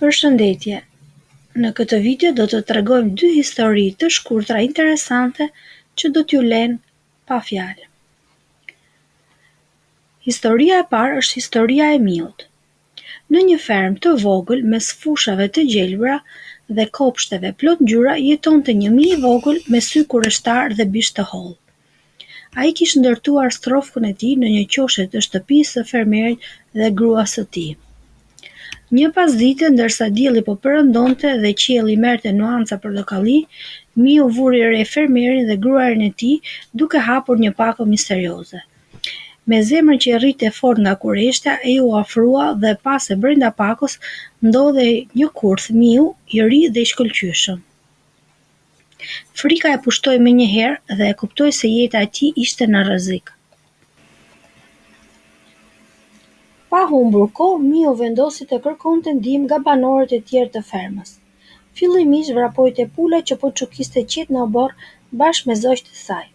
Përshëndetje. Në këtë video do të tregojmë 2 histori të shkurtra interesante që do t'ju lënë pa fjalë. Historia e parë është historia e Miut. Në një fermë të vogël mes fushave të gjelbra dhe kopshteve plot ngjyra jetonte një mi i vogël me sy kureshtar dhe bishtë të hollë. Ai kishte ndërtuar strofkën e tij në një qoshe të shtëpisë së fermerit dhe gruas së tij. Një pasdite, ndërsa dielli po perëndonte dhe qielli merrte nuanca portokalli, Miu vuri re fermerin dhe gruarin e tij duke hapur një pako misterioze. Me zemrën që rrinte fort nga kureshtja, ai u afrua dhe pa se brenda pakos ndodhej një kurth miu i ri dhe i shkëlqyeshëm. Frika e pushtoi menjëherë dhe e kuptoi se jeta e tij ishte në rrezik. Pa humbur kohë, Miu vendosi të kërkonte ndihmë nga banorët e tjerë të fermës. Fillimisht vrapoi te pula që po çukiste qet në oborr bashkë me zogjtë e saj.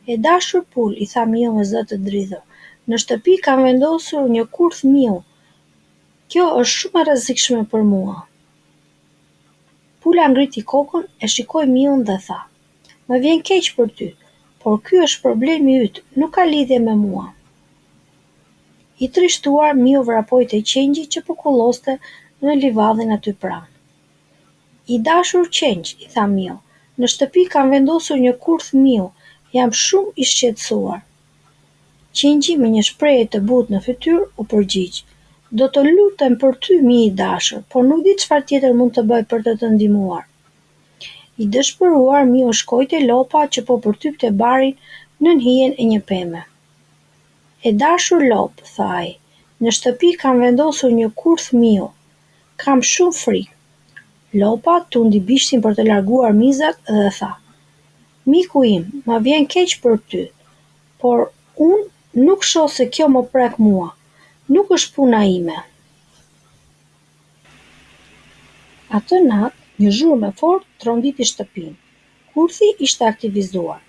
"E dashur pul", i tha Miu me zë të dridhur, "në shtëpi kam vendosur një kurth miu. Kjo është shumë e rrezikshme për mua." Pula ngriti kokën, e shikoi Miun dhe tha: "Më vjen keq për ty, por ky është problemi yt, nuk ka lidhje me mua." I trishtuar, Miu vrapoi te qengji që po kulloste në livadhin aty pranë. "I dashur qengj", i tha Miu, "në shtëpi kam vendosur një kurth miu, jam shumë i shqetësuar." Qengji me një shprehje të butë në fytyrë u përgjigj: "Do të lutem për ty, mi i dashur, por nuk di çfarë tjetër mund të bëj për të të ndihmuar." I dëshpëruar, Miu shkoi te lopa që po përtypte barin nën hijen e një peme. "E dashur lop", tha ai, "në shtëpi kam vendosur një kurth miu. Kam shumë frikë." Lopa tundi bishtin për të larguar mizat dhe tha: "Miku im, më vjen keq për ty, por unë nuk shoh se kjo më prek mua. Nuk është puna ime." Atë natë, një zhurmë e fortë trodhiti shtëpinë. Kurthi ishte aktivizuar.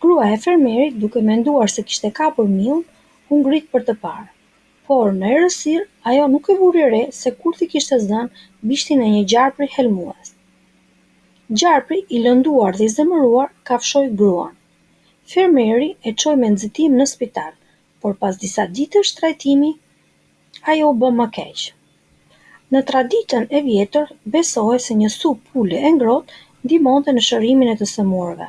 Grua e fermerit, duke menduar se kishte kapur miun, u ngrit për të parë. Por në errësirë, ajo nuk e vuri re se kurthi kishte zënë bishtin e një gjarpri helmues. Gjarpri, i lënduar dhe i zemëruar, kafshoi gruan. Fermeri e çoi me nxitim në spital, por pas disa ditësh trajtimi, ajo u bë më keq. Në traditën e vjetër, besohej se një supë pule e ngrohtë ndihmonte në shërimin e të sëmurëve.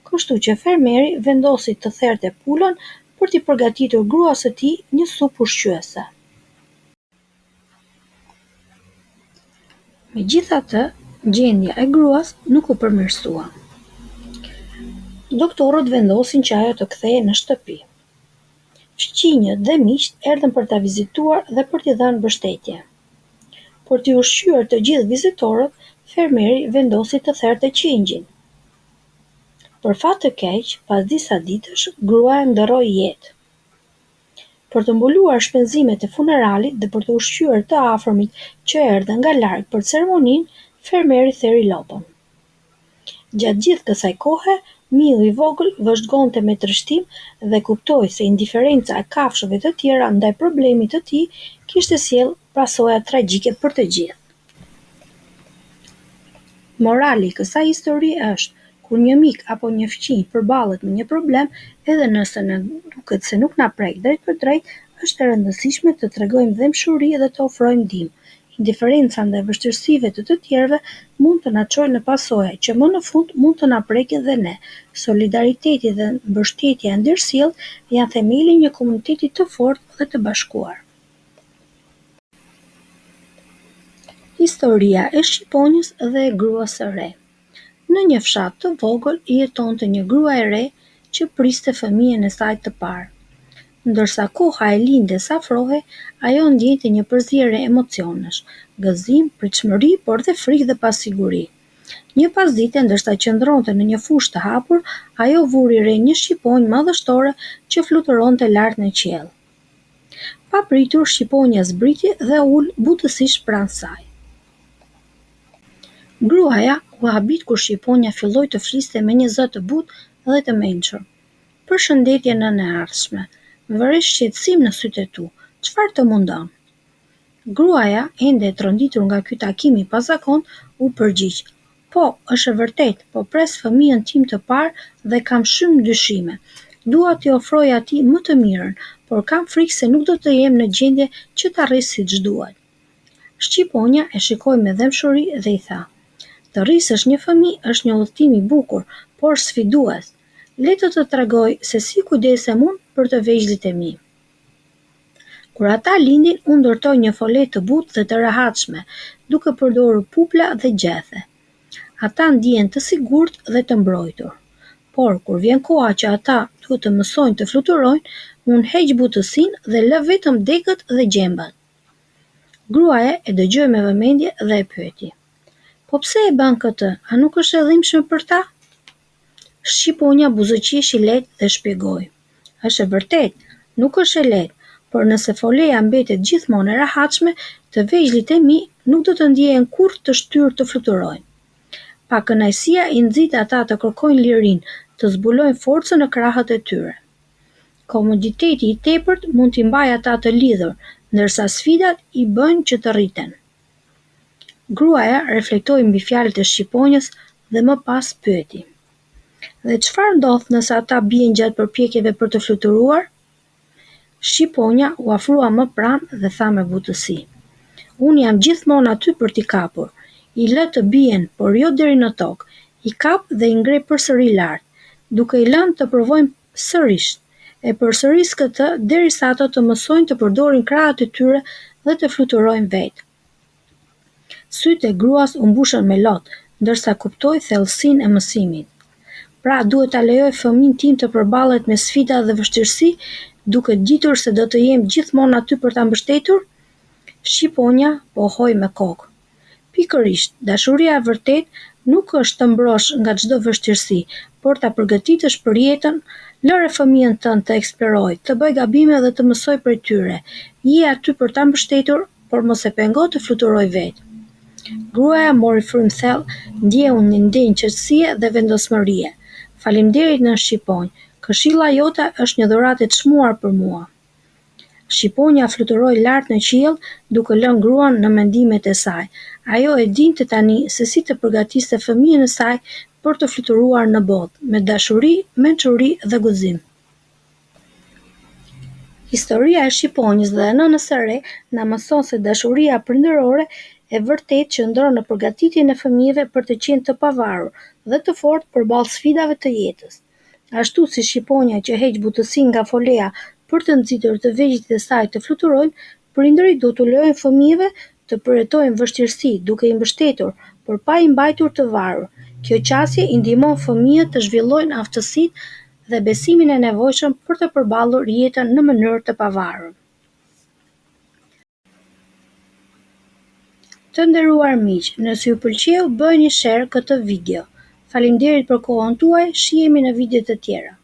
Kështu që fermeri vendosi të therte pulën për t'i përgatitur gruas së tij një supë ushqyese. Megjithatë, gjendja e gruas nuk u përmirësua. Doktorët vendosin që ajo të kthehej në shtëpi. Fqinjët dhe miqt erdhën për ta vizituar dhe për t'i dhënë mbështetje. Për t'i ushqyer të gjithë vizitorët, fermeri vendosi të therte qengjin. Për fat të keq, pas disa ditësh, gruaja ndërroi jetë. Për të mbuluar shpenzimet e funeralit dhe për të ushqyer të afërmit që erdhën nga larg për ceremoninë, fermeri theri lopën. Gjatë gjithë kësaj kohe, Miu i vogël vëzhgonte me trishtim dhe kuptoi se indiferenca e kafshëve të tjera ndaj problemit të tij kishte sjellë pasoja tragjike për të gjithë. Morali i kësaj histori është: kur një mik apo një fqinj përballet me një problem, edhe nëse na duket se nuk na prek drejt për drejt, është e rëndësishme të tregojmë dëmshuri dhe të ofrojmë ndihmë. Indiferenca ndaj vështirësive të të tjerëve mund të na çojë në pasoja që më në fund mund të na prekin dhe ne. Solidariteti dhe mbështetja ndërsjellë janë themeli i një komuniteti të fortë dhe të bashkuar. Historia e shqiponjës dhe e gruas së re. Në një fshat të vogël jetonte një grua e re që priste fëmijën e saj të parë. Ndërsa koha e lindjes afrohej, ajo ndjente një përzierje emocionesh, gëzim, pritshmëri, por dhe frikë dhe pasiguri. Një pasdite, ndërsa qëndronte në një fushë të hapur, ajo vuri re një shqiponjë madhështore që fluturonte lart në qiell. Pa pritur, shqiponja zbriti dhe ul butësisht pranë saj. Gruaja u habit kur shqiponja filloi të fliste me një zë të butë dhe të mençur. "Përshëndetje nënë e ardhshme, vëresh shqetësim në sytë e tu, çfarë të mundon?" Gruaja, ende e tronditur nga ky takim i pazakont, u përgjigj: "Po, është e vërtetë, po pres fëmijën tim të parë dhe kam shumë dyshime. Dua t'i ofroj atij më të mirën, por kam frikë se nuk do të jem në gjendje që ta rris siç duhet." Shqiponja e shikoi me dëmshuri dhe i tha: "Të rrisësh një fëmijë është një udhëtim i bukur, por sfidues. Le të tregoj se si kujdesem unë për të vegjëlit e mi." Kur ata lindin, u ndërtoi një folet të butë dhe të rehatshme, duke përdorur pupla dhe gjethe. Ata ndihen të sigurt dhe të mbrojtur. Por kur vjen koha që ata duhet të mësojnë të fluturojnë, unë heq butësinë dhe lë vetëm degët dhe gjembat. Gruaja e dëgjoi me vëmendje dhe e pyeti: "Po pse e bën këtë? A nuk është e dhimbshme për ta?" Shqiponja buzëqeshi lehtë dhe shpjegoi: "Është e vërtetë, nuk është e lehtë, por nëse foleja mbetet gjithmonë e rehatshme, të vegjëlit e mi nuk do të ndjehen kurrë të shtyrë të fluturojnë. Pakënaqësia i nxit ata të kërkojnë lirinë, të zbulojnë forcën në krahët e tyre. Komoditeti i tepërt mund t'i mbajë ata të lidhur, ndërsa sfidat i bëjnë që të rriten." Gruaja reflektoi mbi fjalët e shqiponjës dhe më pas pyeti: "Dhe çfarë ndodh nëse ata bien gjatë përpjekjeve për të fluturuar?" Shqiponja u afrua më pranë dhe tha me butësi: "Unë jam gjithmonë aty për t'i kapur. I lë të bien, por jo deri në tokë. I kap dhe i ngre përsëri lart, duke i lënë të provojnë sërish. E përsëris këtë derisa ato të mësojnë të përdorin krahët e tyre dhe të fluturojnë vetë." Sytë e gruas u mbushën me lot, ndërsa kuptoi thellësinë e mësimit. "Pra duhet ta lejoj fëmijën tim të përballet me sfida dhe vështirësi, duke ditur se do të jem gjithmonë aty për ta mbështetur?" Shqiponja pohoi me kokë: "Pikërisht, dashuria e vërtetë nuk është të mbrosh nga çdo vështirësi, por ta përgatitësh për jetën. Lëre fëmijën tënd të eksplorojë, të bëjë gabime dhe të mësojë prej tyre. Je aty për ta mbështetur, por mos e pengo të fluturojë vetë." Gruaja mori frymë thellë, ndjeu një ndenjë qetësie dhe vendosmërie. "Faleminderit nën shqiponjë, këshilla jote është një dhuratë e çmuar për mua." Shqiponja fluturoi lart në qiell, duke lënë gruan në mendimet e saj. Ajo e dinte tani se si të përgatiste fëmijën e saj për të fluturuar në botë, me dashuri, mençuri dhe guxim. Historia e shqiponjës dhe e nënës së re na mëson se dashuria prindërore e vërtetë qëndron në përgatitjen e fëmijëve për të qenë të pavarur dhe të fortë përballë sfidave të jetës. Ashtu si shqiponja që heq butësinë nga folea për të nxitur të vegjëlit e saj të fluturojnë, prindërit duhet t'u lejojnë fëmijëve të përjetojnë vështirësi duke i mbështetur, por pa i mbajtur të varur. Kjo qasje i ndihmon fëmijët të zhvillojnë aftësitë dhe besimin e nevojshëm për të përballur jetën në mënyrë të pavarur. Të nderuar miq, nëse ju pëlqeu bëni share këtë video. Faleminderit për kohën tuaj, shihemi në videot e tjera.